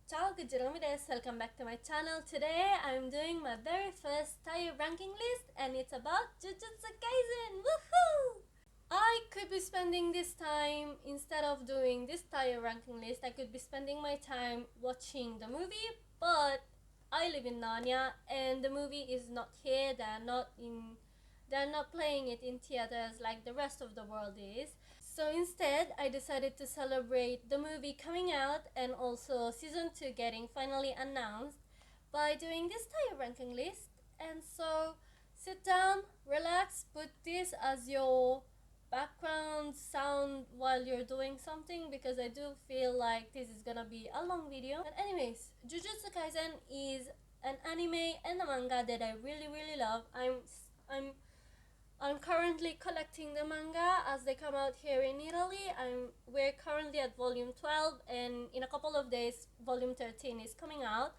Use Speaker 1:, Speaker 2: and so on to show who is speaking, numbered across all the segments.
Speaker 1: Ciao, Jiro Awasaka. Welcome back to my channel. Today I'm doing my very first tier ranking list and it's about Jujutsu Kaisen. Woohoo! I could be spending this time, instead of doing this tier ranking list, I could be spending my time watching the movie, but I live in Narnia and the movie is not here. They're not playing it in theaters like the rest of the world is. So instead, I decided to celebrate the movie coming out and also season 2 getting finally announced by doing this tier ranking list. And so sit down, relax, put this as your background sound while you're doing something because I do feel like this is gonna be a long video. But anyways, Jujutsu Kaisen is an anime and a manga that I really love. I'm currently collecting the manga as they come out here in Italy. We're currently at volume 12 and in a couple of days volume 13 is coming out.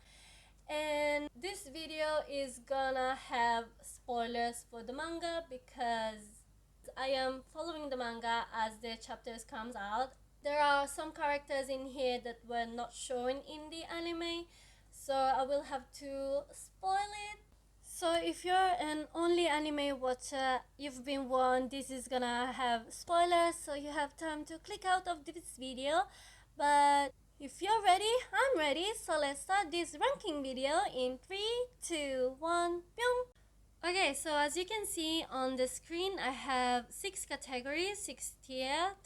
Speaker 1: And this video is gonna have spoilers for the manga because I am following the manga as the chapters comes out. There are some characters in here that were not shown in the anime, so I will have to spoil it. So if you're an only anime watcher, you've been warned this is gonna have spoilers, so you have time to click out of this video. But if you're ready, I'm ready, so let's start this ranking video in 3, 2, 1, boom! Okay, so as you can see on the screen, I have 6 categories, 6 tier,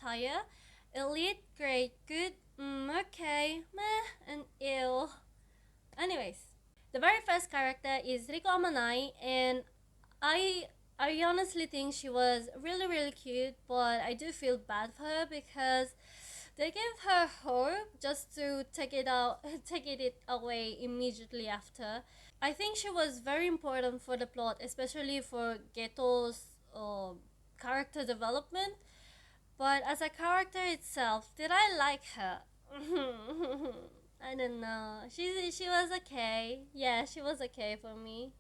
Speaker 1: elite, great, good, okay, meh, and ill. Anyways, the very first character is Riko Amanai, and I I honestly think she was really cute, but I do feel bad for her because they gave her hope just to take it away immediately after. I think she was very important for the plot, especially for Geto's character development. But as a character itself, did I like her? I don't know. She was okay. Yeah, she was okay for me.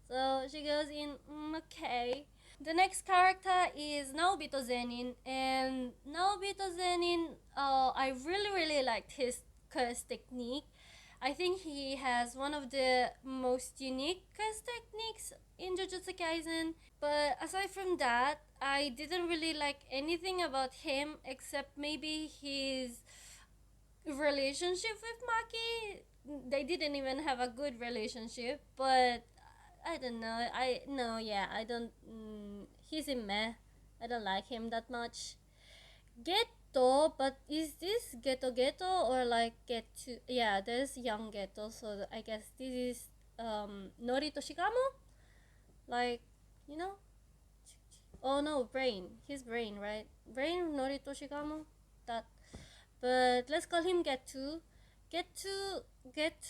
Speaker 1: So she goes in okay. The next character is Naobito Zenin, and Naobito Zenin, I really liked his curse technique. I think he has one of the most unique curse techniques in Jujutsu Kaisen. But aside from that, I didn't really like anything about him except maybe his relationship with Maki. They didn't even have a good relationship, but I don't know. I don't. He's a meh. I don't like him that much. Geto, but is this Geto or like Geto? Yeah, there's young Geto, so I guess this is Norito Shikamo. Like, you know? Oh no, Brain. He's Brain, right? Brain Norito Shikamo. That. But let's call him Geto. Get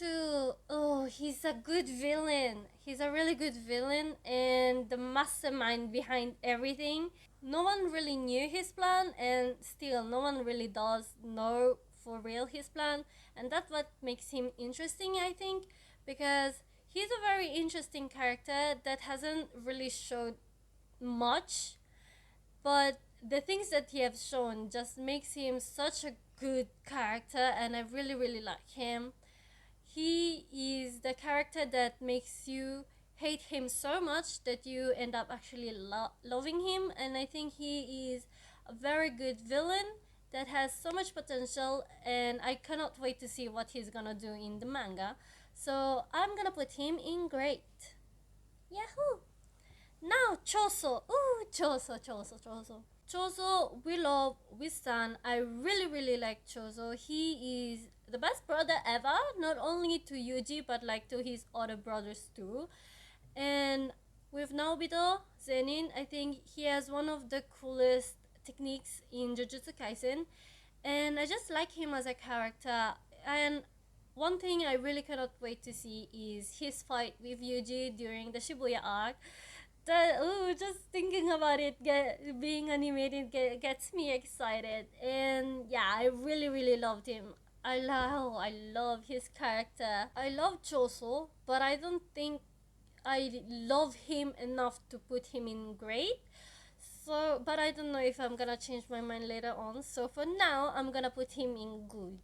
Speaker 1: to oh, he's a good villain. He's a really good villain and the mastermind behind everything. No one really knew his plan, and still no one really does know for real his plan, and that's what makes him interesting, I think, because he's a very interesting character that hasn't really showed much, but the things that he has shown just makes him such a good character, and I really like him. He is the character that makes you hate him so much that you end up actually loving him, and I think he is a very good villain that has so much potential, and I cannot wait to see what he's gonna do in the manga. So I'm gonna put him in great. Yahoo! Now Choso. Ooh, Choso. Choso, we stand. I really like Choso. He is the best brother ever, not only to Yuji but like to his other brothers too. And with Naobito Zenin, I think he has one of the coolest techniques in Jujutsu Kaisen, and I just like him as a character. And one thing I really cannot wait to see is his fight with Yuji during the Shibuya arc. Just thinking about it being animated gets me excited, and yeah, I really loved him. I love his character. I love Choso, but I don't think I love him enough to put him in great. So, but I don't know if I'm gonna change my mind later on. So for now, I'm gonna put him in good.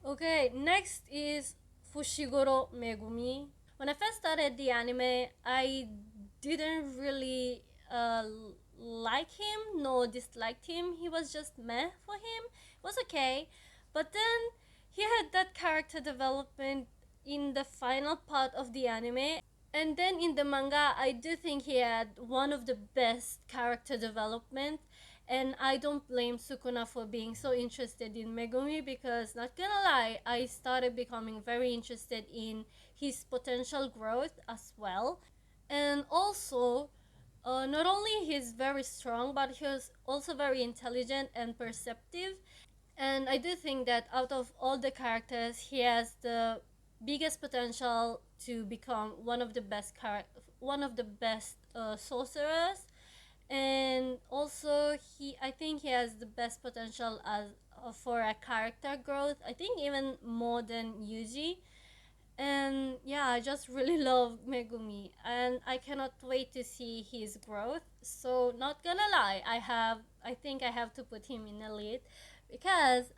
Speaker 1: Okay, next is Fushigoro Megumi. When I first started the anime, I didn't really like him nor disliked him. He was just meh for him. It was okay. But then he had that character development in the final part of the anime. And then in the manga, I do think he had one of the best character development. And I don't blame Sukuna for being so interested in Megumi because, not gonna lie, I started becoming very interested in his potential growth as well. And also, not only he's very strong, but he's also very intelligent and perceptive. And I do think that out of all the characters, he has the biggest potential to become one of the best sorcerers. And also, I think he has the best potential as for a character growth. I think even more than Yuji. And yeah, I just really love Megumi, and I cannot wait to see his growth. So, not gonna lie, I think I have to put him in elite because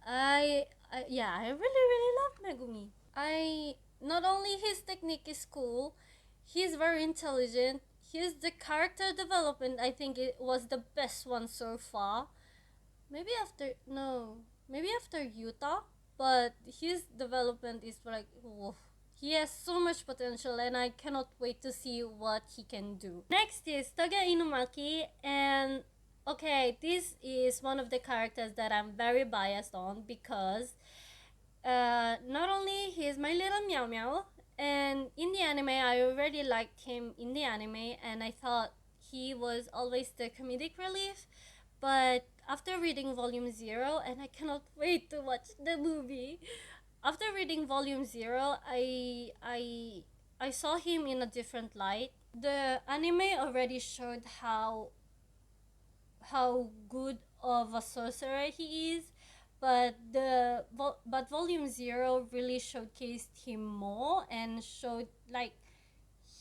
Speaker 1: yeah, I really love Megumi. I Not only his technique is cool, he's very intelligent. The character development, I think it was the best one so far. Maybe after no, maybe after Yuta, but his development is like, whoa. He has so much potential, and I cannot wait to see what he can do. Next is Toga Inumaki, and okay, this is one of the characters that I'm very biased on because not only he's my little meow meow, and in the anime I already liked him in the anime, and I thought he was always the comedic relief. But after reading Volume Zero, and I cannot wait to watch the movie. After reading Volume Zero, I saw him in a different light. The anime already showed how good of a sorcerer he is, but Volume Zero really showcased him more and showed like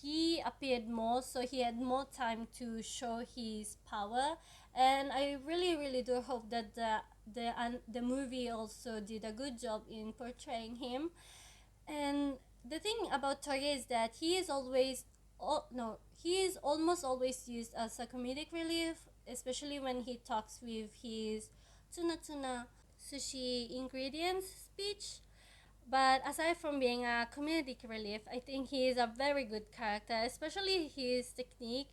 Speaker 1: he appeared more, so he had more time to show his power. And I really do hope that the movie also did a good job in portraying him. And the thing about Toge is that he is always oh no he is almost always used as a comedic relief, especially when he talks with his tuna tuna sushi ingredients speech. But aside from being a comedic relief, I think he is a very good character, especially his technique.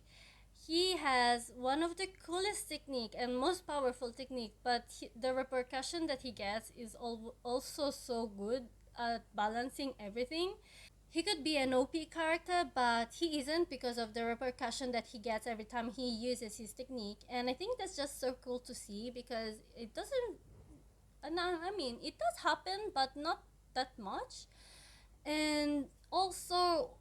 Speaker 1: He has one of the coolest technique and most powerful technique, but the repercussion that he gets is also so good at balancing everything. He could be an OP character, but he isn't because of the repercussion that he gets every time he uses his technique. And I think that's just so cool to see because it doesn't. No, I mean, it does happen, but not that much. And also,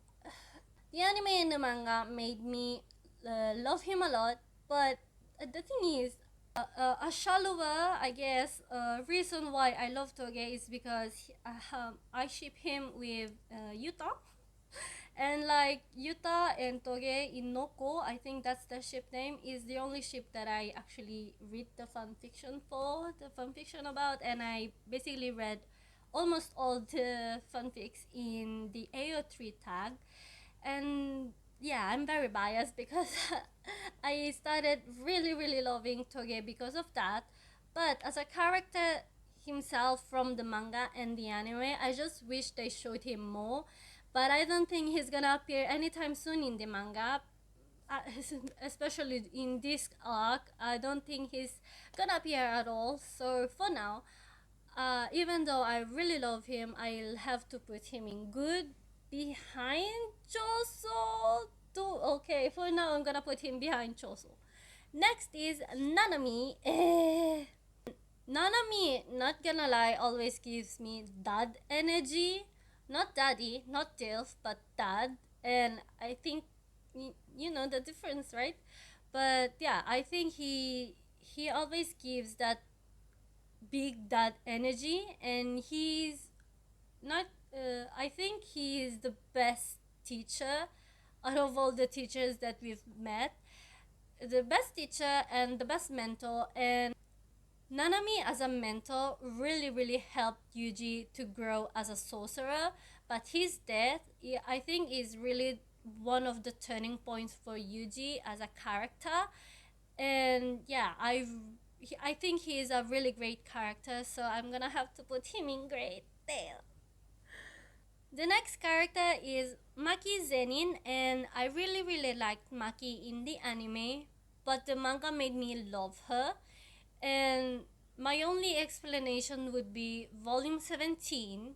Speaker 1: the anime and the manga made me love him a lot. But the thing is, a shallower, I guess, reason why I love Toge is because I ship him with Yuta. And like Yuta and Toge in Noko, I think that's the ship name, is the only ship that I actually read the fanfiction about, and I basically read almost all the fanfics in the AO3 tag. And yeah, I'm very biased because I started really loving Toge because of that. But as a character himself from the manga and the anime, I just wish they showed him more. But I don't think he's gonna appear anytime soon in the manga, uh, especially in this arc. I don't think he's gonna appear at all. So for now, even though I really love him, I'll have to put him in good behind Choso. Okay, for now I'm gonna put him behind Choso. Next is Nanami. Nanami, not gonna lie, always gives me dad energy. Not daddy, not DILF, but dad. And I think you know the difference, right? But yeah, I think he always gives that big dad energy, and he's not I think he is the best teacher out of all the teachers that we've met, the best teacher and the best mentor. And Nanami as a mentor really helped Yuji to grow as a sorcerer, but his death, I think, is really one of the turning points for Yuji as a character. And yeah, I think he is a really great character, so I'm gonna have to put him in great there. The next character is Maki Zenin, and I really liked Maki in the anime, but the manga made me love her. And my only explanation would be volume 17.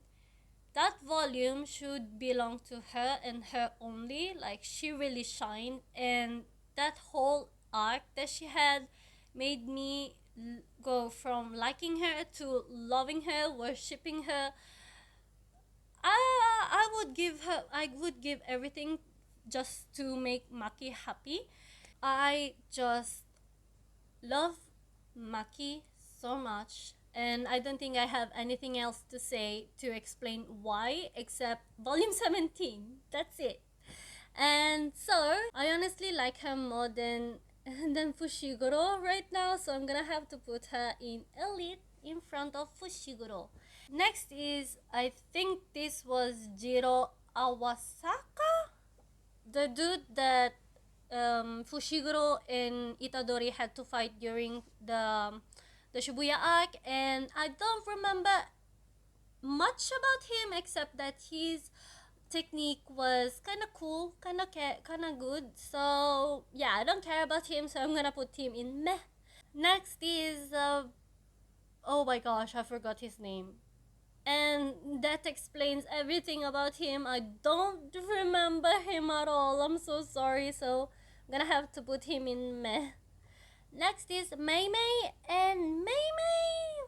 Speaker 1: That volume should belong to her and her only. Like, she really shined, and that whole arc that she had made me go from liking her to loving her, worshipping her. I would give everything just to make Maki happy. I just love Maki so much, and I don't think I have anything else to say to explain why except volume 17. That's it. And so I honestly like her more than than Fushigoro right now, so I'm gonna have to put her in elite in front of Fushigoro. Next is, I think this was Jiro Awasaka, the dude that Fushiguro and Itadori had to fight during the Shibuya arc, and I don't remember much about him except that his technique was kind of cool, kind of good. So yeah, I don't care about him, so I'm gonna put him in meh. Next is oh my gosh, I forgot his name. And that explains everything about him. I don't remember him at all. I'm so sorry. So I'm gonna have to put him in meh. Next is Meimei, and Meimei.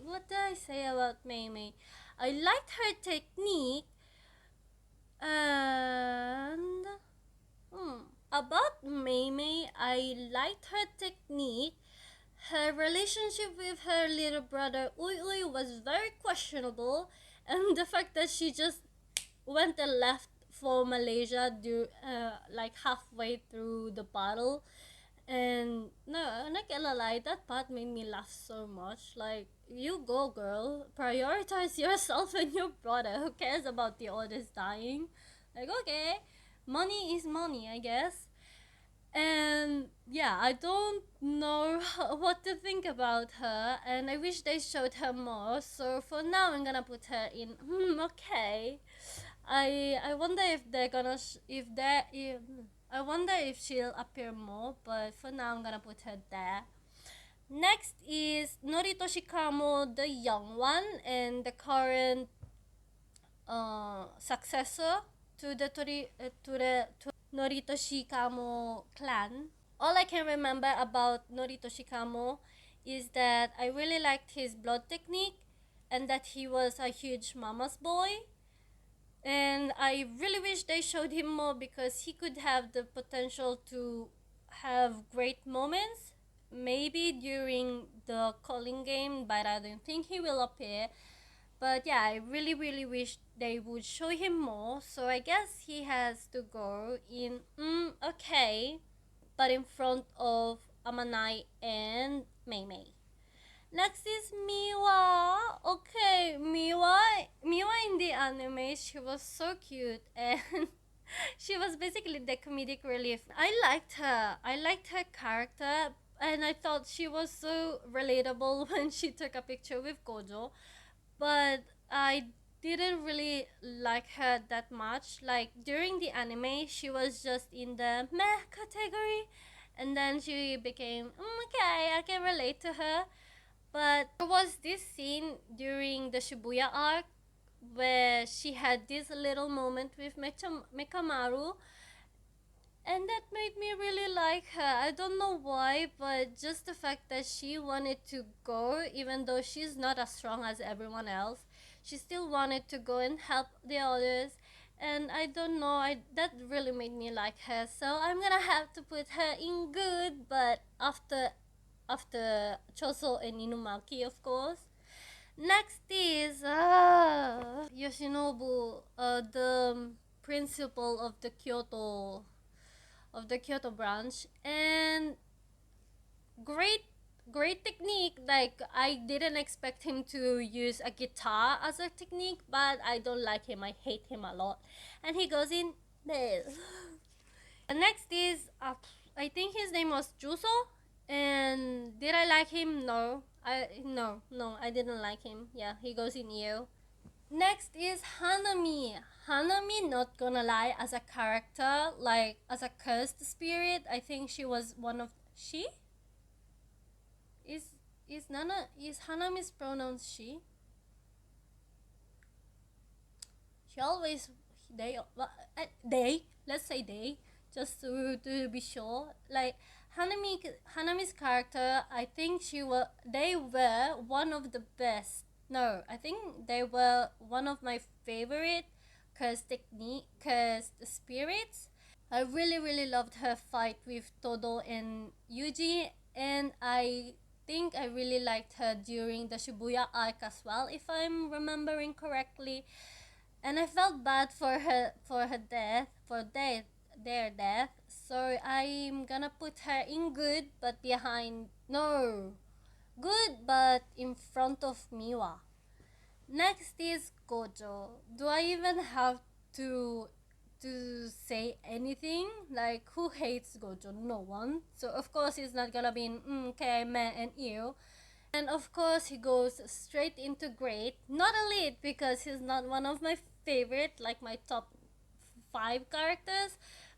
Speaker 1: What do I say about Meimei? I liked her technique, and about Meimei, I liked her technique. Her relationship with her little brother Uy Uy was very questionable, and the fact that she just went and left for Malaysia like halfway through the battle. And no, I'm not gonna lie, that part made me laugh so much. Like, you go, girl, prioritize yourself and your brother. Who cares about the others dying? Like, okay, money is money, I guess. And yeah, I don't know what to think about her, and I wish they showed her more. So for now, I'm gonna put her in. Okay. I wonder if they're gonna if they if I wonder if she'll appear more, but for now I'm gonna put her there. Next is Norito Shikamo, the young one, and the current successor to the Norito Shikamo clan. All I can remember about Norito Shikamo is that I really liked his blood technique, and that he was a huge mama's boy. And I really wish they showed him more, because he could have the potential to have great moments. Maybe during the calling game, but I don't think he will appear. But yeah, I really wish they would show him more. So I guess he has to go in okay, but in front of Amanai and Meimei. Next is Miwa. Okay, Miwa in the anime, she was so cute, and she was basically the comedic relief. I liked her character, and I thought she was so relatable when she took a picture with Kojo. But I didn't really like her that much. Like, during the anime, she was just in the meh category, and then she became okay, I can relate to her. But there was this scene during the Shibuya arc where she had this little moment with Mekamaru, and that made me really like her. I don't know why, but just the fact that she wanted to go, even though she's not as strong as everyone else, she still wanted to go and help the others. And I don't know, that really made me like her. So I'm gonna have to put her in good, but after Choso and Inumaki, of course. Next is Yoshinobu, the principal of the Kyoto branch, and great great technique. Like, I didn't expect him to use a guitar as a technique, but I don't like him. I hate him a lot. And he goes in this. And next is, I think his name was Juso. And did I like him? No. No, I didn't like him. Yeah, he goes in you. Next is Hanami. Hanami, not gonna lie, as a character, like as a cursed spirit, I think she was one of she is is Hanami's pronouns she? She always they, let's say they, just to be sure. Like Hanami's character, I think they were one of the best. No, I think they were one of my favorite cursed spirits. I really loved her fight with Todo and Yuji, and I think I really liked her during the Shibuya arc as well, if I'm remembering correctly. And I felt bad for her death, their death. So I'm gonna put her in good, but behind no, good but in front of Miwa. Next is Kojo. Do I even have to say anything? Like, who hates Gojo? No one. So of course he's not gonna be in okay, meh, and ew. And of course he goes straight into great. Not elite because he's not one of my favorite, like my top 5 characters,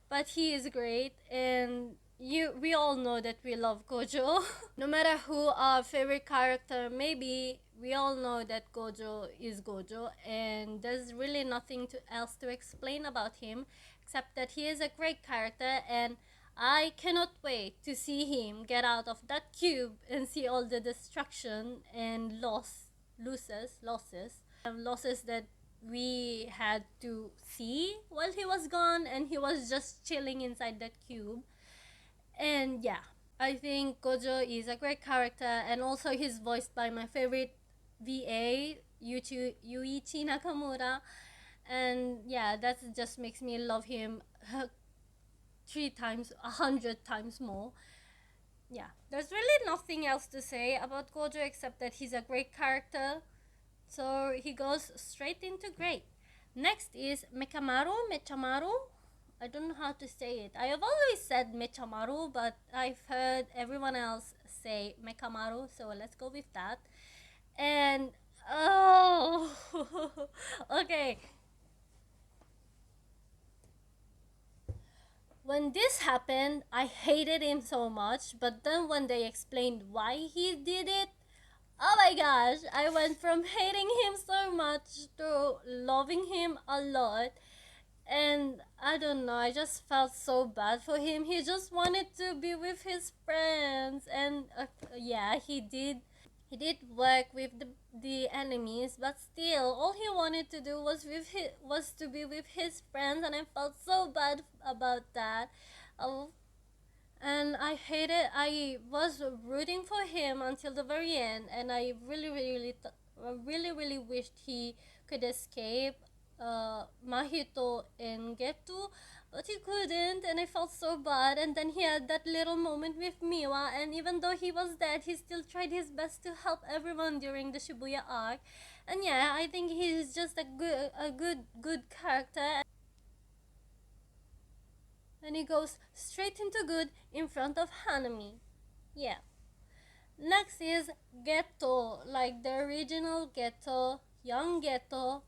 Speaker 1: but he is great, and we all know that we love Kojo. No matter who our favorite character may be, we all know that Kojo is Kojo, and there's really nothing else to explain about him except that he is a great character, and I cannot wait to see him get out of that cube and see all the destruction and losses that we had to see while he was gone and he was just chilling inside that cube. And yeah, I think Kojo is a great character, and also he's voiced by my favorite VA, Yuichi Nakamura. And yeah, that just makes me love him 3 times, 100 times more. Yeah, there's really nothing else to say about Kojo except that he's a great character. So he goes straight into great. Next is Mechamaru. I don't know how to say it. I have always said Mechamaru, but I've heard everyone else say Mekamaru, so let's go with that. And oh, okay. When this happened, I hated him so much, but then when they explained why he did it, oh my gosh, I went from hating him so much to loving him a lot. And I don't know, I just felt so bad for him. He just wanted to be with his friends, and yeah, he did work with the enemies, but still all he wanted to do was to be with his friends, and I felt so bad about that. Oh, and I was rooting for him until the very end, and I really wished he could escape Mahito and Getu, but he couldn't, and I felt so bad. And then he had that little moment with Miwa, and even though he was dead, he still tried his best to help everyone during the Shibuya arc. And yeah, I think he's just a good character, and he goes straight into good in front of Hanami. Yeah. Next is Ghetto, like the original Ghetto, young Ghetto.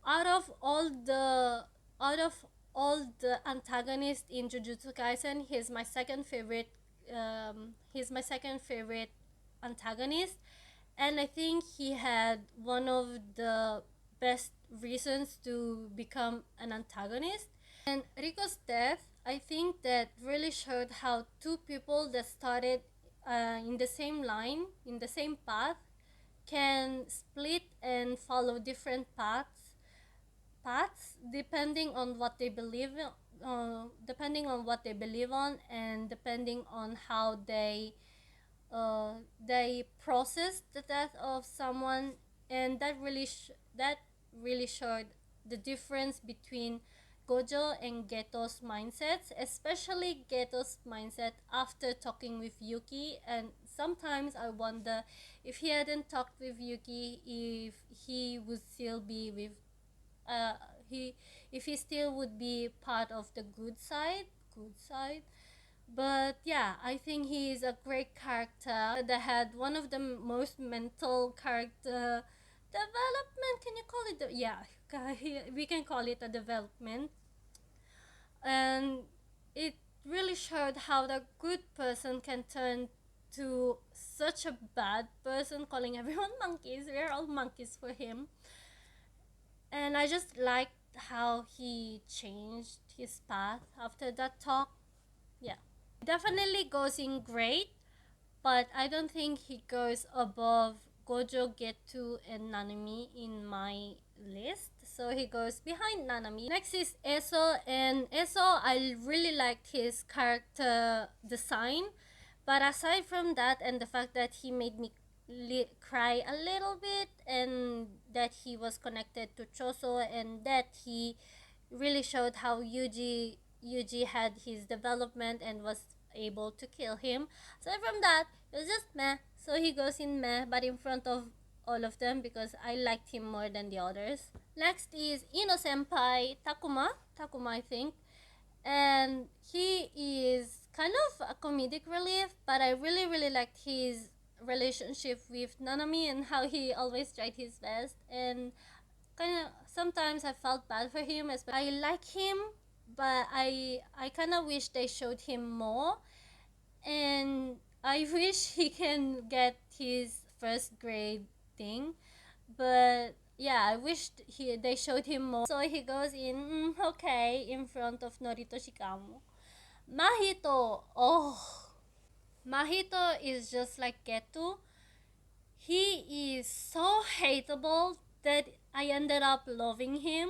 Speaker 1: Out of all the out of all the antagonists in Jujutsu Kaisen, he's my second favorite. He's my second favorite antagonist, and I think he had one of the best reasons to become an antagonist. And Riko's death, I think that really showed how two people that started in the same line, in the same path, can split and follow different paths depending on what they believe in, depending on what they believe on, and depending on how they process the death of someone. And that really showed the difference between Gojo and Geto's mindsets, especially Geto's mindset after talking with Yuki and sometimes I wonder if he hadn't talked with Yuki, if he would still be with uh he if he still would be part of the good side. But yeah, I think he is a great character that had one of the most mental character development. Can you call it yeah, we can call it a development. And it really showed how the good person can turn to such a bad person, calling everyone monkeys. We're all monkeys for him. And I just liked how he changed his path after that talk. Yeah. Definitely goes in great, but I don't think he goes above Kojo, Getu, and Nanami in my list. So he goes behind Nanami. Next is Eso, and Eso, I really liked his character design. But aside from that, and the fact that he made me cry a little bit, and that he was connected to Choso, and that he really showed how Yuji had his development and was able to kill him. Aside from that, it was just meh. So he goes in meh, but in front of all of them because I liked him more than the others. Next is Ino Senpai Takuma. Takuma, I think. And he is kind of a comedic relief, but I really, really liked his relationship with Nanami and how he always tried his best. And kind of sometimes I felt bad for him. I like him, but I kind of wish they showed him more, and I wish he can get his first grade thing. But yeah, I wish they showed him more. So he goes in okay in front of Norito Shikamo. Mahito, oh, Mahito is just like Getu. He is so hateable that I ended up loving him.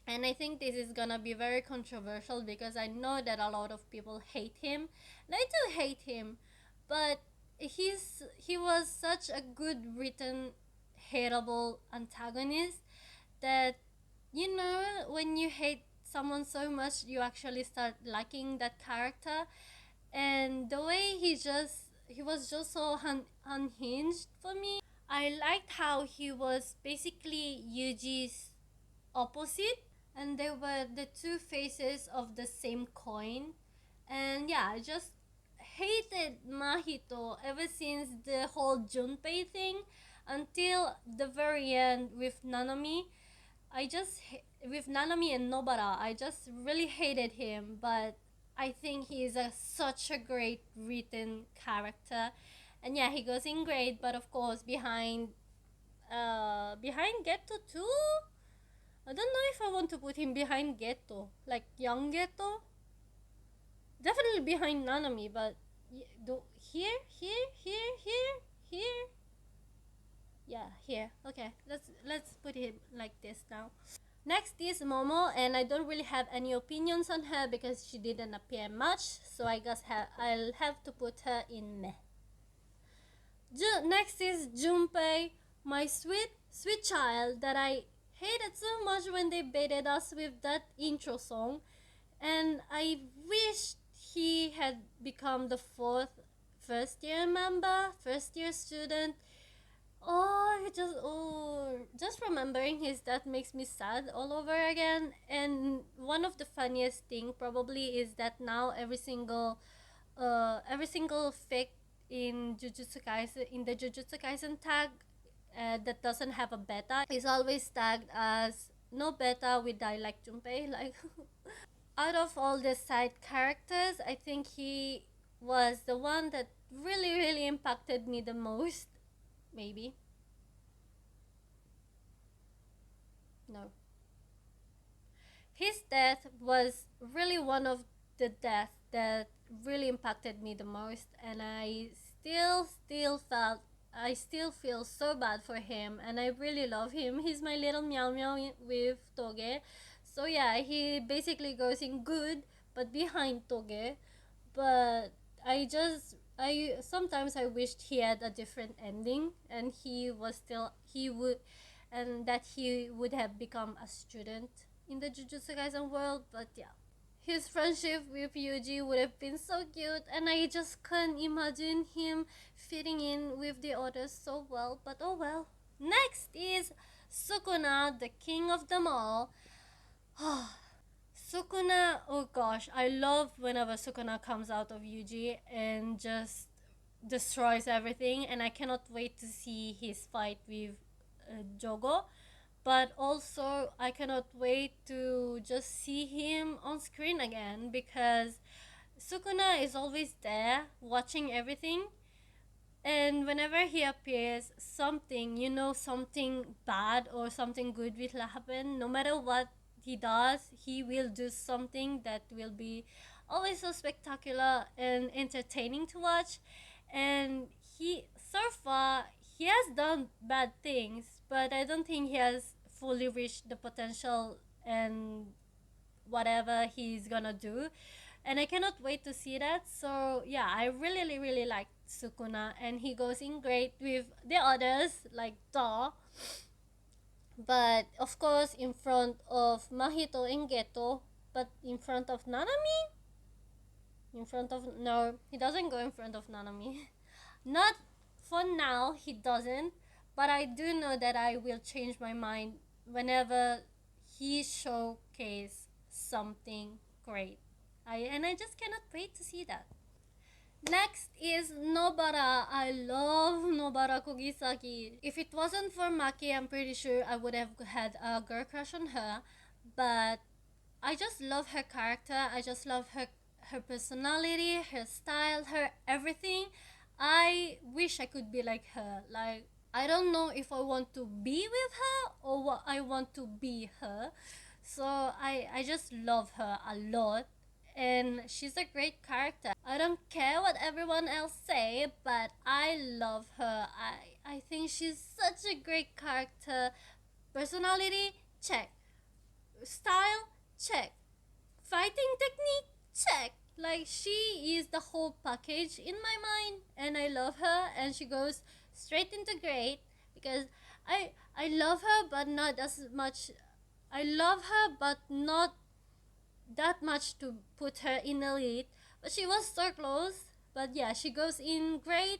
Speaker 1: And I think this is gonna be very controversial because I know that a lot of people hate him. And I do hate him, but he was such a good written hateable antagonist that, you know, when you hate someone so much you actually start liking that character. And the way he was just so unhinged for me. I liked how he was basically Yuji's opposite, and they were the two faces of the same coin. And yeah, I just hated Mahito ever since the whole Junpei thing until the very end with Nanami. With Nanami and Nobara, I just really hated him, but I think he is such a great written character. And yeah, he goes in great, but of course behind Geto too. I don't know if I want to put him behind Geto, like young Geto. Definitely behind Nanami, but here. Yeah, here. Okay, let's put him like this now. Next is Momo, and I don't really have any opinions on her because she didn't appear much, so I guess I'll have to put her in meh. Next is Junpei, my sweet child that I hated so much when they baited us with that intro song, and I wished he had become the first year member, first year student. Just remembering his death makes me sad all over again. And one of the funniest thing probably is that now every single fic in the Jujutsu Kaisen tag that doesn't have a beta is always tagged as no beta with I like Junpei. Like out of all the side characters, I think he was the one that really impacted me the most. Maybe. No. His death was really one of the deaths that really impacted me the most, and I still feel so bad for him, and I really love him. He's my little meow meow with Toge. So yeah, he basically goes in good but behind Toge. But I sometimes I wished he had a different ending, and he would and that he would have become a student in the Jujutsu Kaisen world. But yeah, his friendship with Yuji would have been so cute, and I just can't imagine him fitting in with the others so well, but oh well. Next is Sukuna, the king of them all. Sukuna, oh gosh, I love whenever Sukuna comes out of Yuji and just destroys everything, and I cannot wait to see his fight with Jogo. But also, I cannot wait to just see him on screen again because Sukuna is always there watching everything, and whenever he appears, something, something bad or something good will happen. No matter what he does, he will do something that will be always so spectacular and entertaining to watch. And so far, he has done bad things, but I don't think he has fully reached the potential and whatever he's gonna do, and I cannot wait to see that. So yeah, I really really like Sukuna, and he goes in great with the others like Da, but of course in front of Mahito and Geto. But in front of Nanami, no, he doesn't go in front of Nanami. Not for now, he doesn't, but I do know that I will change my mind whenever he showcase something great. I just cannot wait to see that. Next is Nobara. I love Nobara Kogisaki. If it wasn't for Maki, I'm pretty sure I would have had a girl crush on her. But I just love her character. I just love her personality, her style, her everything. I wish I could be like her. Like, I don't know if I want to be with her or what I want to be her. So I just love her a lot, and she's a great character. I don't care what everyone else say, but I love her. I think she's such a great character. Personality, check. Style, check. Fighting technique, check. Like, she is the whole package in my mind, and I love her, and she goes straight into great because I love her, but not as much. I love her, but not that much to put her in elite. But she was so close. But yeah, she goes in great.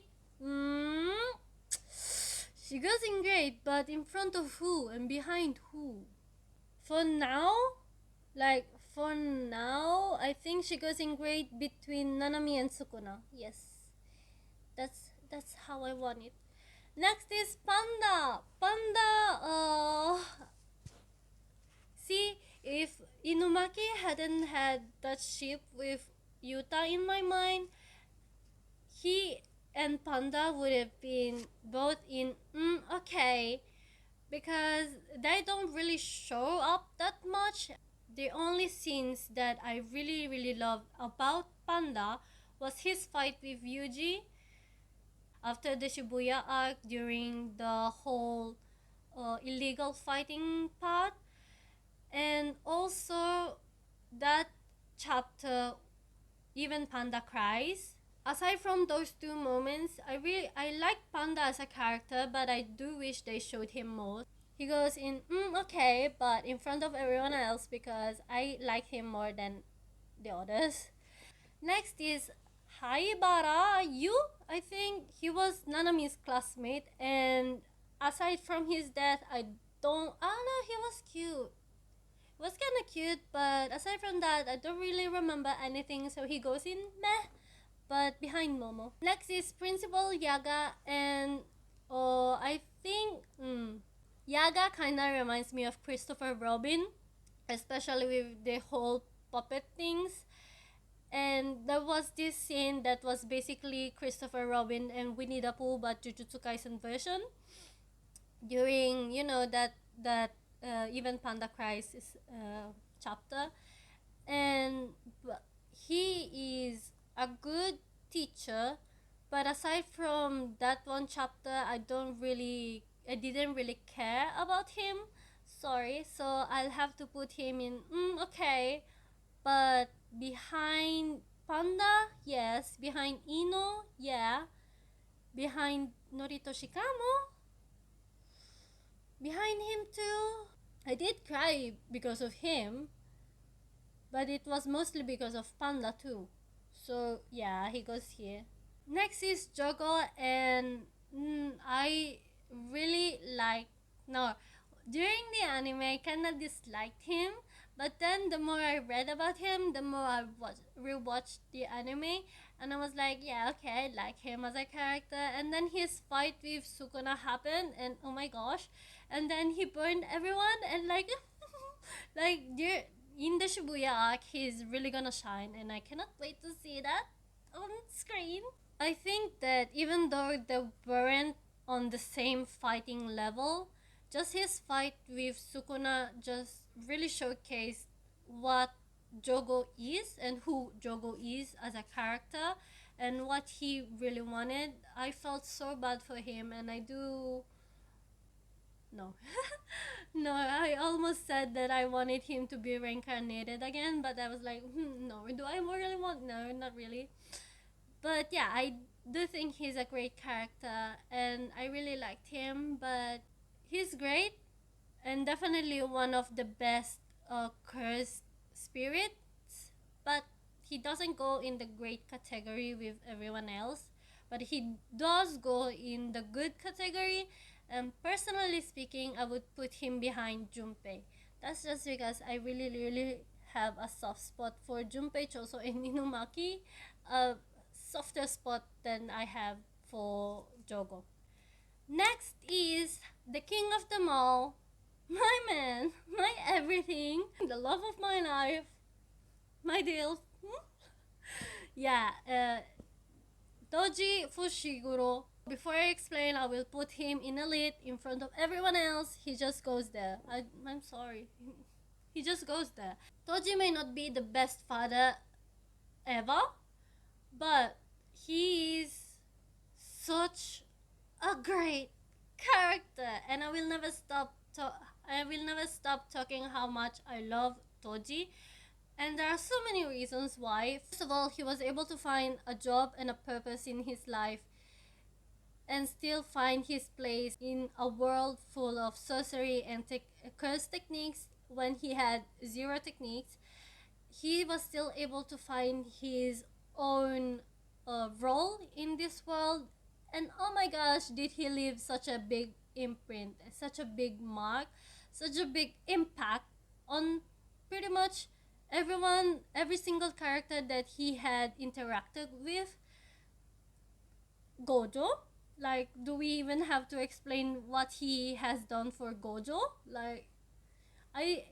Speaker 1: She goes in great, but in front of who and behind who? For now, like for now, I think she goes in great between Nanami and Sukuna. Yes, that's how I want it. Next is Panda. Panda. See, if Inumaki hadn't had that ship with Yuta in my mind, he and Panda would have been both in okay, because they don't really show up that much. The only scenes that I really really love about Panda was his fight with Yuji after the Shibuya arc during the whole illegal fighting part, and also that chapter, even Panda cries. Aside from those two moments, I like Panda as a character, but I do wish they showed him more. He goes in okay, but in front of everyone else because I like him more than the others. Next is Haibara. I think he was Nanami's classmate, and aside from his death, I don't. Oh no, he was cute. Was kind of cute, but aside from that, I don't really remember anything. So he goes in meh, but behind Momo. Next is Principal Yaga, and I think Yaga kind of reminds me of Christopher Robin, especially with the whole puppet things. And there was this scene that was basically Christopher Robin and Winnie the Pooh, but Jujutsu Kaisen version. During that even Panda Cries chapter, and he is a good teacher, but aside from that one chapter, I didn't really care about him. Sorry, so I'll have to put him in okay, but behind Panda, yes, behind Ino, yeah, behind Norito Shikamo, behind him too. I did cry because of him, but it was mostly because of Panda too. So yeah, he goes here. Next is Joko, and I really like no. During the anime, I kinda disliked him, but then the more I read about him, the more I rewatched the anime, and I was like, yeah, okay, I like him as a character. And then his fight with Sukuna happened, and oh my gosh, and then he burned everyone, and like, like in the Shibuya arc, he's really gonna shine, and I cannot wait to see that on screen. I think that even though they weren't on the same fighting level, just his fight with Sukuna just really showcased what Jogo is and who Jogo is as a character and what he really wanted. I felt so bad for him, and I do. No. No, I almost said that I wanted him to be reincarnated again, but I was like, no, do I really want? No, not really. But yeah, I do think he's a great character, and I really liked him. But he's great, and definitely one of the best cursed spirits. But he doesn't go in the great category with everyone else. But he does go in the good category. And personally speaking, I would put him behind Junpei. That's just because I really, really have a soft spot for Junpei, Choso, and Inumaki. A softer spot than I have for Jogo. Next is the king of them all, my man, my everything, the love of my life, my deal. Yeah, Doji Fushiguro. Before I explain, I will put him in elite in front of everyone else. He just goes there. I'm sorry. He just goes there. Toji may not be the best father ever, but he is such a great character, and I will never stop talking how much I love Toji. And there are so many reasons why. First of all, he was able to find a job and a purpose in his life and still find his place in a world full of sorcery and curse techniques when he had zero techniques. He was still able to find his own role in this world. And oh my gosh, did he leave such a big imprint, such a big mark, such a big impact on pretty much everyone, every single character that he had interacted with. Gojo, like, do we even have to explain what he has done for Gojo? Like, I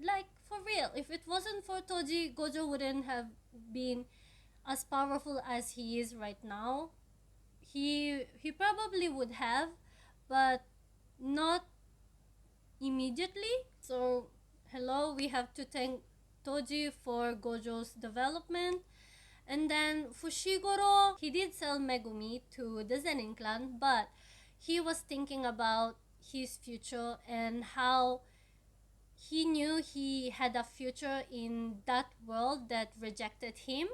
Speaker 1: like, for real, if it wasn't for Toji, Gojo wouldn't have been as powerful as he is right now. He probably would have, but not immediately. So hello, we have to thank Toji for Gojo's development. And then Fushigoro, he did sell Megumi to the Zenin clan, but he was thinking about his future and how he knew he had a future in that world that rejected him.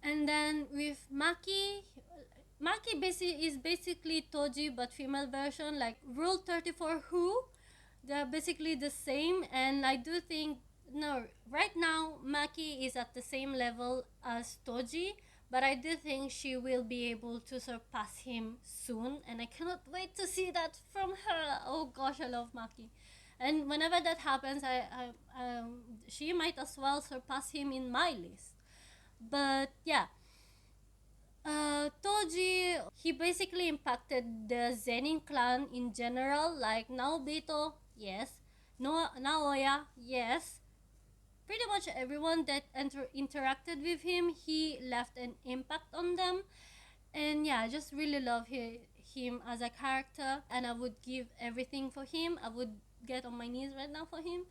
Speaker 1: And then with Maki, is basically Toji but female version, like Rule 34 Who. They're basically the same, and I do think, no, right now Maki is at the same level as Toji, but I do think she will be able to surpass him soon, and I cannot wait to see that from her. Oh gosh, I love Maki. And whenever that happens, she might as well surpass him in my list. But yeah, Toji, he basically impacted the Zenin clan in general, like Naobito, yes, no, Naoya, yes. Pretty much everyone that interacted with him, he left an impact on them. And yeah, I just really love him as a character, and I would give everything for him. I would get on my knees right now for him.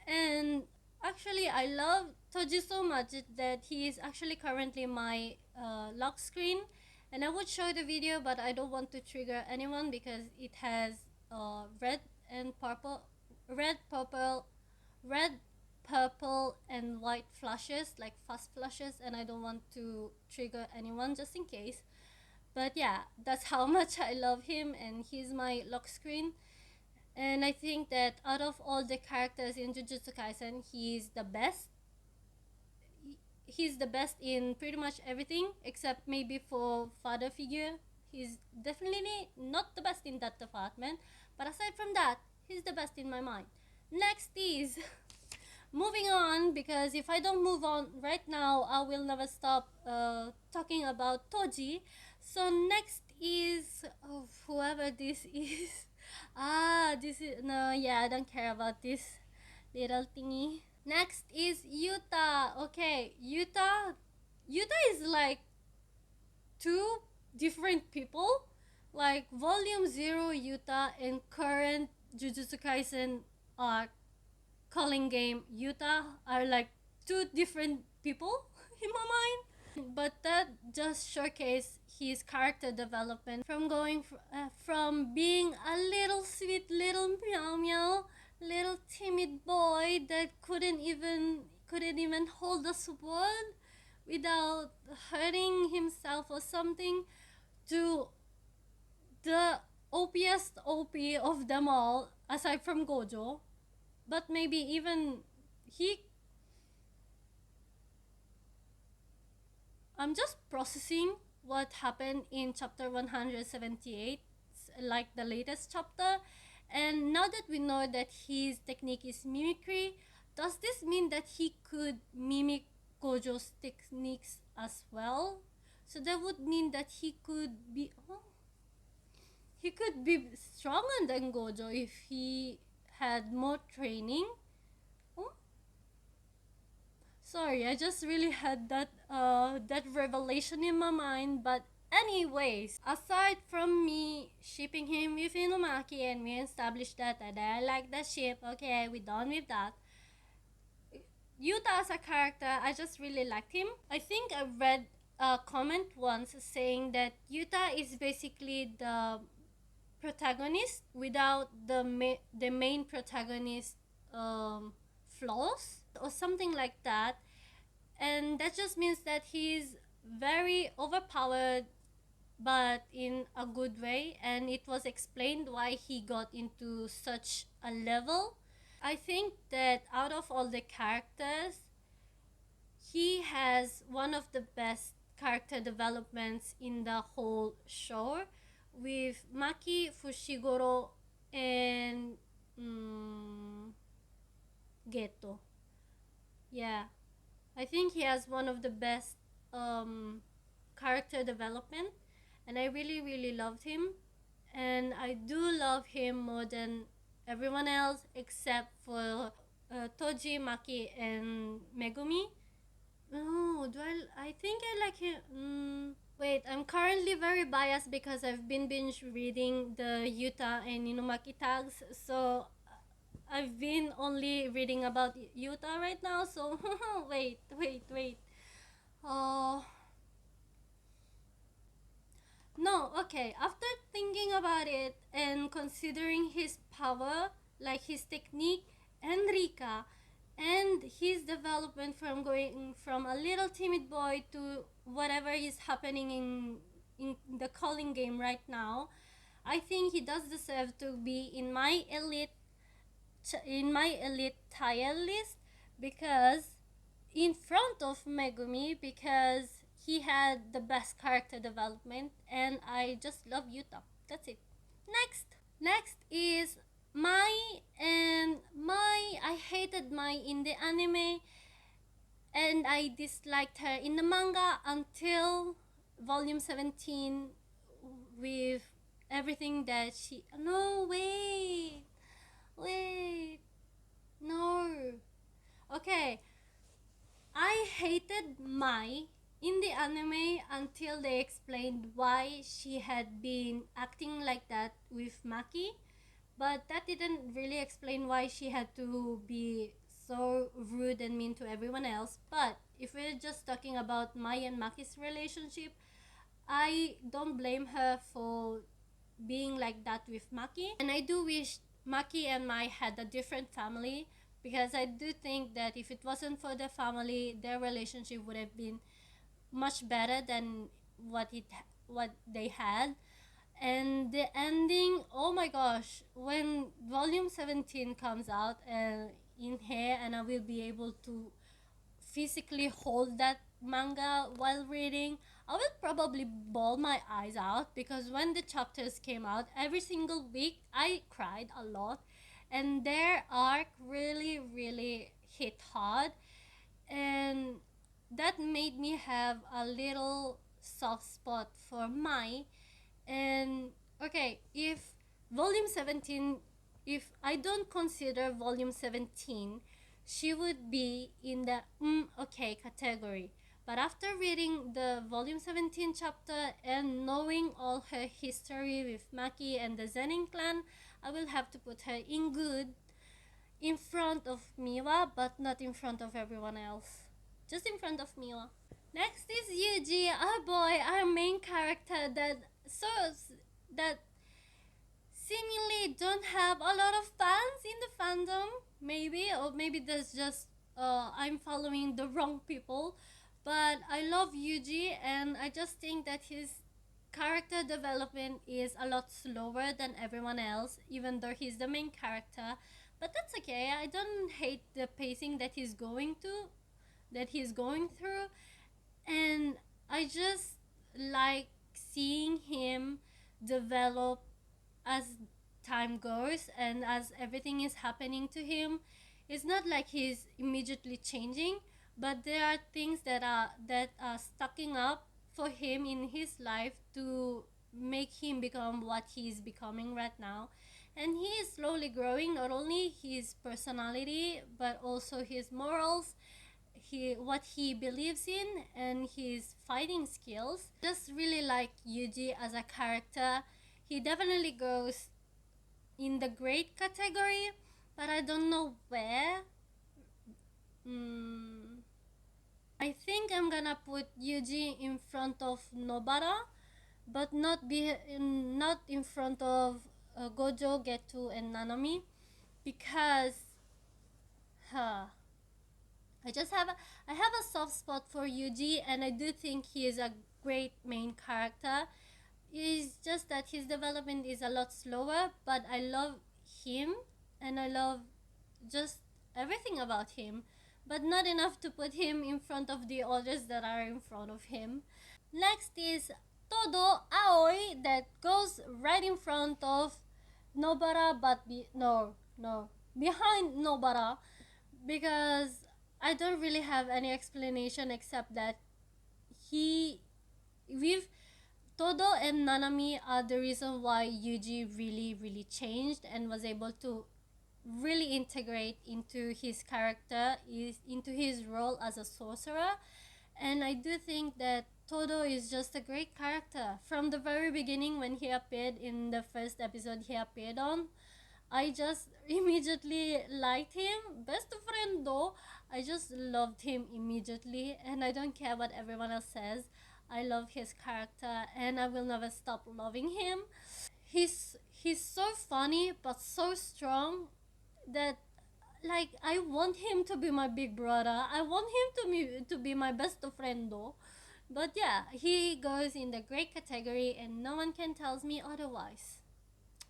Speaker 1: And actually, I love Toji so much that he is actually currently my lock screen. And I would show the video, but I don't want to trigger anyone because it has red and purple, red, purple, red, purple, and white flashes, like fast flashes, and I don't want to trigger anyone just in case. But yeah, that's how much I love him, and he's my lock screen. And I think that out of all the characters in Jujutsu Kaisen, he's the best. he's the best in pretty much everything except maybe for father figure. He's definitely not the best in that department, but aside from that, he's the best in my mind. Next is moving on, because if I don't move on right now, I will never stop talking about Toji. So next is, oh, whoever this is. This is, no, yeah, I don't care about this little thingy. Next is Yuta. Okay, Yuta is like two different people. Like Volume Zero Yuta and current Jujutsu Kaisen arc calling game Yuta are like two different people in my mind. But that just showcased his character development from going from being a little sweet little meow meow little timid boy that couldn't even hold a sword without hurting himself or something, to the OPest OP of them all aside from Gojo. But maybe even he I'm just processing what happened in chapter 178, like the latest chapter. And now that we know that his technique is mimicry, does this mean that he could mimic Kojo's techniques as well? So that would mean that he could be stronger than Gojo if he had more training. Oh, sorry, I just really had that revelation in my mind. But anyways, aside from me shipping him with Inumaki, and we established that I like the ship, okay, we're done with that. Yuta as a character, I just really liked him. I think I read a comment once saying that Yuta is basically the protagonist without the main protagonist flaws or something like that. And that just means that he's very overpowered, but in a good way, and it was explained why he got into such a level. I think that out of all the characters, he has one of the best character developments in the whole show, with Maki, Fushigoro, and Geto. Yeah, I think he has one of the best character development, and I really really loved him, and I do love him more than everyone else except for Toji, Maki, and Megumi. Oh, I think I like him. Wait, I'm currently very biased because I've been binge reading the Yuta and Inumaki tags, so I've been only reading about Yuta right now. So wait. Oh, no, okay. After thinking about it and considering his power, like his technique and Rika, and his development from going from a little timid boy to whatever is happening in the calling game right now, I think he does deserve to be in my elite tier list, because in front of Megumi, because he had the best character development, and I just love Yuta. That's it. Next is Mai, and Mai, I hated Mai in the anime, and I disliked her in the manga until volume 17, with everything that she. No, wait, no. Okay, I hated Mai in the anime until they explained why she had been acting like that with Maki, but that didn't really explain why she had to be so rude and mean to everyone else. But if we're just talking about Mai and Maki's relationship, I don't blame her for being like that with Maki. And I do wish Maki and Mai had a different family, because I do think that if it wasn't for the family, their relationship would have been much better than what they had. And the ending, oh my gosh, when volume 17 comes out in here, and I will be able to physically hold that manga while reading, I will probably bawl my eyes out because when the chapters came out, every single week I cried a lot, and their arc really, really hit hard, and that made me have a little soft spot for Mai. And okay, if volume 17, if I don't consider volume 17, she would be in the okay category. But after reading the volume 17 chapter and knowing all her history with Maki and the Zenin clan, I will have to put her in good, in front of Miwa, but not in front of everyone else. Just in front of Miwa. Next is Yuji, our boy, our main character so that seemingly don't have a lot of fans in the fandom, maybe, or maybe there's just I'm following the wrong people. But I love Yuji, and I just think that his character development is a lot slower than everyone else, even though he's the main character. But that's okay. I don't hate the pacing that he's going through, and I just like seeing him develop as time goes and as everything is happening to him. It's not like he's immediately changing, but there are things that are stacking up for him in his life to make him become what he is becoming right now. And he is slowly growing, not only his personality but also his morals, what he believes in, and his fighting skills. Just really like Yuji as a character. He definitely goes in the great category, but I don't know where. Mm, I think I'm gonna put Yuji in front of Nobara, but not in front of Gojo, Getu, and Nanami, because huh, I have a soft spot for Yuji, and I do think he is a great main character. It's just that his development is a lot slower, but I love him, and I love just everything about him, but not enough to put him in front of the others that are in front of him. Next is Todo Aoi, that goes right in front of Nobara, but no, behind Nobara, because I don't really have any explanation except that he with Todo and Nanami are the reason why Yuji really, really changed and was able to really integrate into his character, into his role as a sorcerer. And I do think that Todo is just a great character. From the very beginning, when he appeared in the first episode he appeared on, I just immediately liked him. Best friend though, I just loved him immediately, and I don't care what everyone else says. I love his character, and I will never stop loving him. He's so funny but so strong that, like, I want him to be my big brother. I want him to be my best friend though. But yeah, he goes in the great category, and no one can tell me otherwise.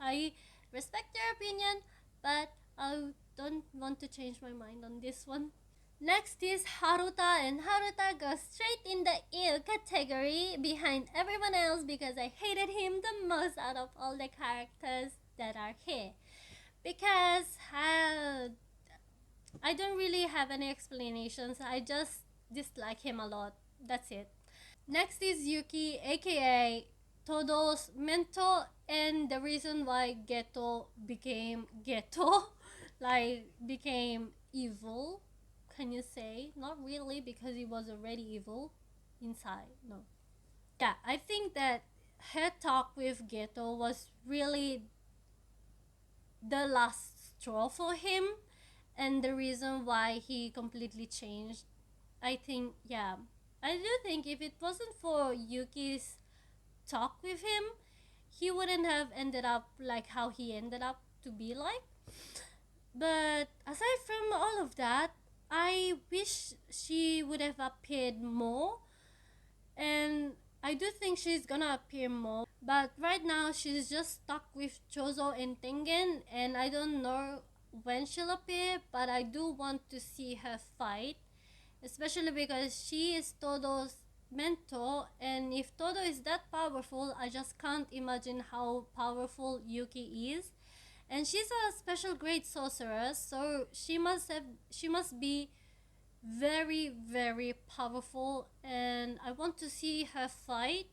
Speaker 1: I respect your opinion, but I don't want to change my mind on this one. Next is Haruta, and Haruta goes straight in the ill category behind everyone else because I hated him the most out of all the characters that are here. Because I don't really have any explanations, I just dislike him a lot. That's it. Next is Yuki, aka Todo's mentor, and the reason why Geto became Geto, like became evil. Can you say? Not really, because he was already evil inside. No. Yeah, I think that her talk with Geto was really the last straw for him, and the reason why he completely changed. I think, yeah, I do think if it wasn't for Yuki's talk with him, he wouldn't have ended up like how he ended up to be like. But aside from all of that, I wish she would have appeared more, and I do think she's gonna appear more. But right now, she's just stuck with Chozo and Tengen, and I don't know when she'll appear, but I do want to see her fight. especially because she is Todo's mentor, and if Todo is that powerful, I just can't imagine how powerful Yuki is. And she's a special grade sorceress, so she must be very very powerful, and I want to see her fight.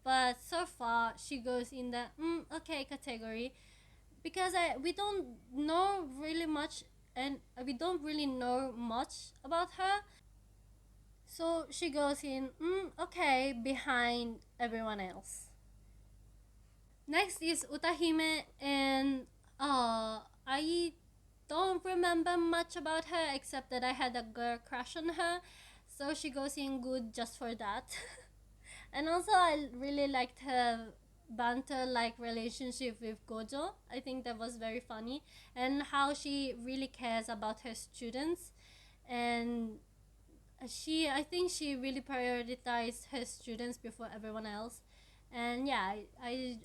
Speaker 1: But so far she goes in the okay category, because we don't know really much, and we don't really know much about her. So she goes in okay behind everyone else. Next is Utahime, and I don't remember much about her except that I had a girl crush on her, so she goes in good just for that. And also, I really liked her banter like relationship with Kojo. I think that was very funny, and how she really cares about her students, and I think she really prioritized her students before everyone else. And yeah,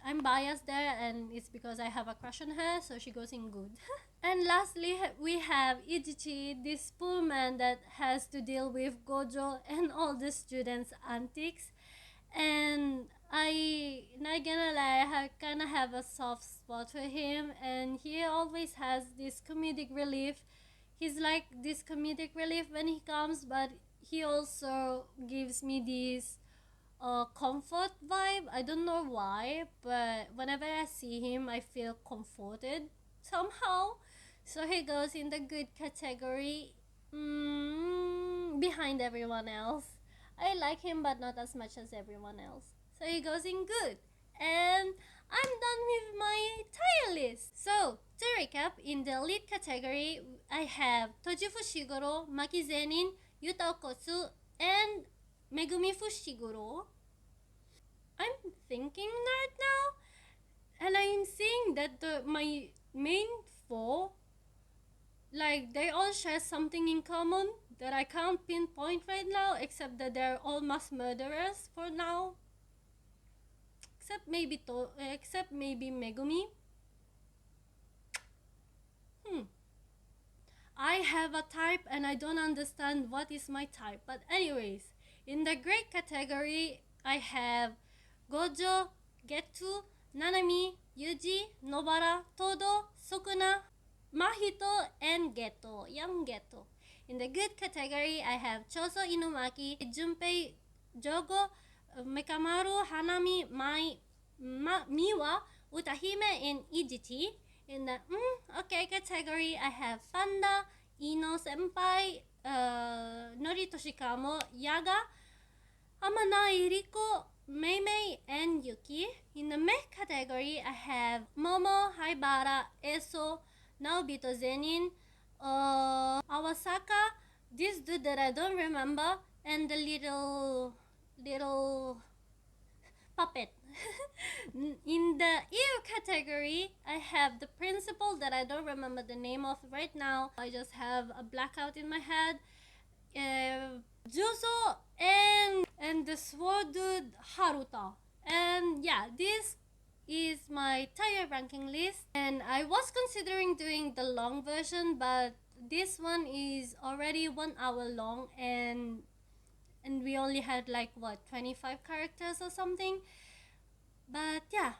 Speaker 1: I'm biased there, and it's because I have a crush on her, so she goes in good. And lastly, we have Ijichi, this poor man that has to deal with Gojo and all the students' antics. And not gonna lie, I kind of have a soft spot for him, and he always has this comedic relief. He's like this comedic relief when he comes, but he also gives me this comfort vibe. I don't know why, but whenever I see him, I feel comforted somehow. So he goes in the good category, behind everyone else. I like him, but not as much as everyone else. So he goes in good. And I'm done with my tier list. So, to recap, in the lead category, I have Toji Fushigoro, Maki Zenin, Yuta Okotsu, and Megumi Fushigoro. I'm thinking right now, and I'm seeing that my main four, like, they all share something in common that I can't pinpoint right now, except that they're all mass murderers for now. Except maybe Megumi. Hmm. I have a type and I don't understand what is my type. But anyways, in the great category, I have Gojo, Getu, Nanami, Yuji, Nobara, Todo, Sukuna, Mahito, and Geto, young Geto. In the good category, I have Choso Inumaki, Junpei, Joko, Mekamaru, Hanami, Miwa, Utahime, and Ijiti. In the okay category, I have Panda, Ino Senpai, Norito Shikamo, Yaga, Amana Iriko, Meimei, and Yuki. In the mech category, I have Momo, Haibara, Eso, now Beethovenin, Awasaka, this dude that I don't remember, and the little puppet. In the ear category, I have the principal that I don't remember the name of right now. I just have a blackout in my head. Juso and the sword dude Haruta. And yeah, this is my tier ranking list. And I was considering doing the long version, but this one is already 1 hour long, and we only had like what 25 characters or something. But yeah,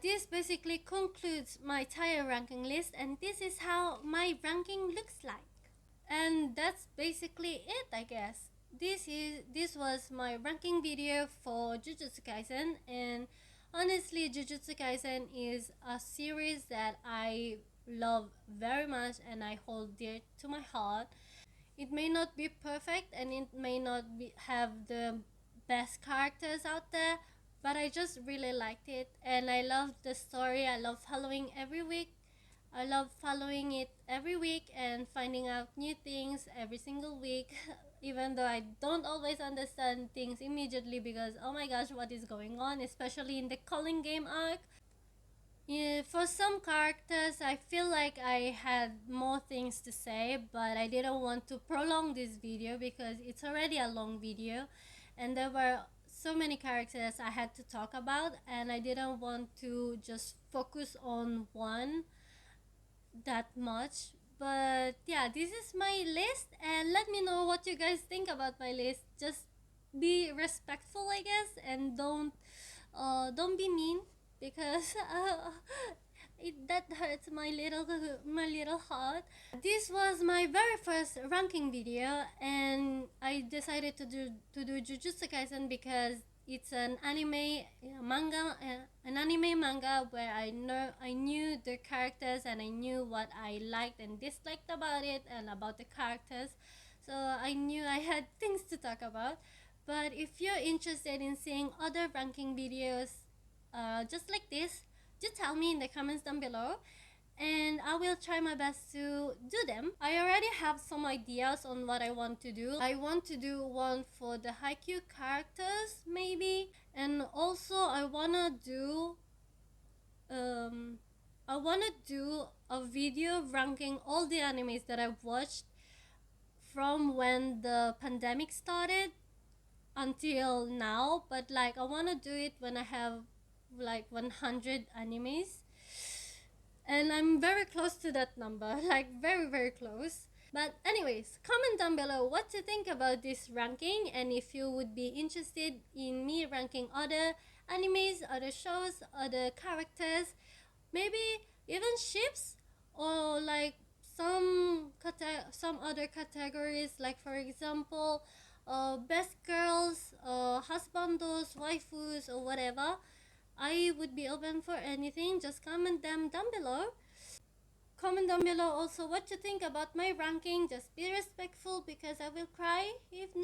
Speaker 1: this basically concludes my tier ranking list, and this is how my ranking looks like. And that's basically it, I guess. This was my ranking video for Jujutsu Kaisen, and honestly, Jujutsu Kaisen is a series that I love very much and I hold dear to my heart. It may not be perfect and it may not have the best characters out there, but I just really liked it and I love the story. I love following every week. I love following it every week and finding out new things every single week. Even though I don't always understand things immediately, because oh my gosh, what is going on, especially in the calling game arc. Yeah, for some characters, I feel like I had more things to say, but I didn't want to prolong this video because it's already a long video and there were so many characters I had to talk about, and I didn't want to just focus on one that much But yeah, this is my list, and let me know what you guys think about my list. Just be respectful, I guess, and don't be mean, because that hurts my little heart. This was my very first ranking video, and I decided to do Jujutsu Kaisen because it's an anime manga, an anime manga where I knew the characters and I knew what I liked and disliked about it and about the characters, so I knew I had things to talk about. But if you're interested in seeing other ranking videos just like this, just tell me in the comments down below, and I will try my best to do them. I already have some ideas on what I want to do. I want to do one for the Haikyuu characters, maybe, and also um, I wanna do a video ranking all the animes that I've watched from when the pandemic started until now. But like, I wanna do it when I have like 100 animes, and I'm very close to that number, like very close. But anyways, comment down below what you think about this ranking, and if you would be interested in me ranking other animes, other shows, other characters, maybe even ships, or like some other categories, like for example best girls, husbandos, waifus, or whatever. I would be open for anything. Just comment them down below. Comment down below also what you think about my ranking. Just be respectful, because I will cry if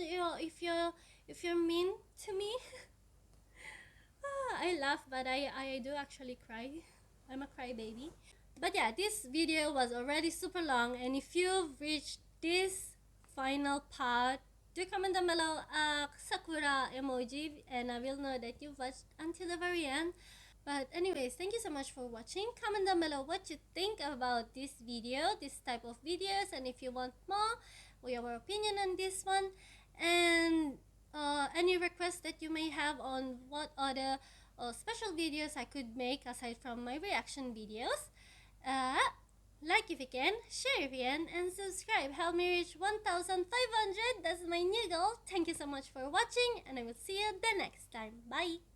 Speaker 1: you're mean to me. I laugh, but I do actually cry. I'm a crybaby. But yeah, this video was already super long, and if you've reached this final part, do comment down below a sakura emoji, and I will know that you've watched until the very end. But anyways, thank you so much for watching. Comment down below what you think about this video, this type of videos, and if you want more, or your opinion on this one, and any requests that you may have on what other special videos I could make aside from my reaction videos. Uh, like if you can, share if you can, and subscribe. Help me reach 1,500. That's my new goal. Thank you so much for watching, and I will see you the next time. Bye!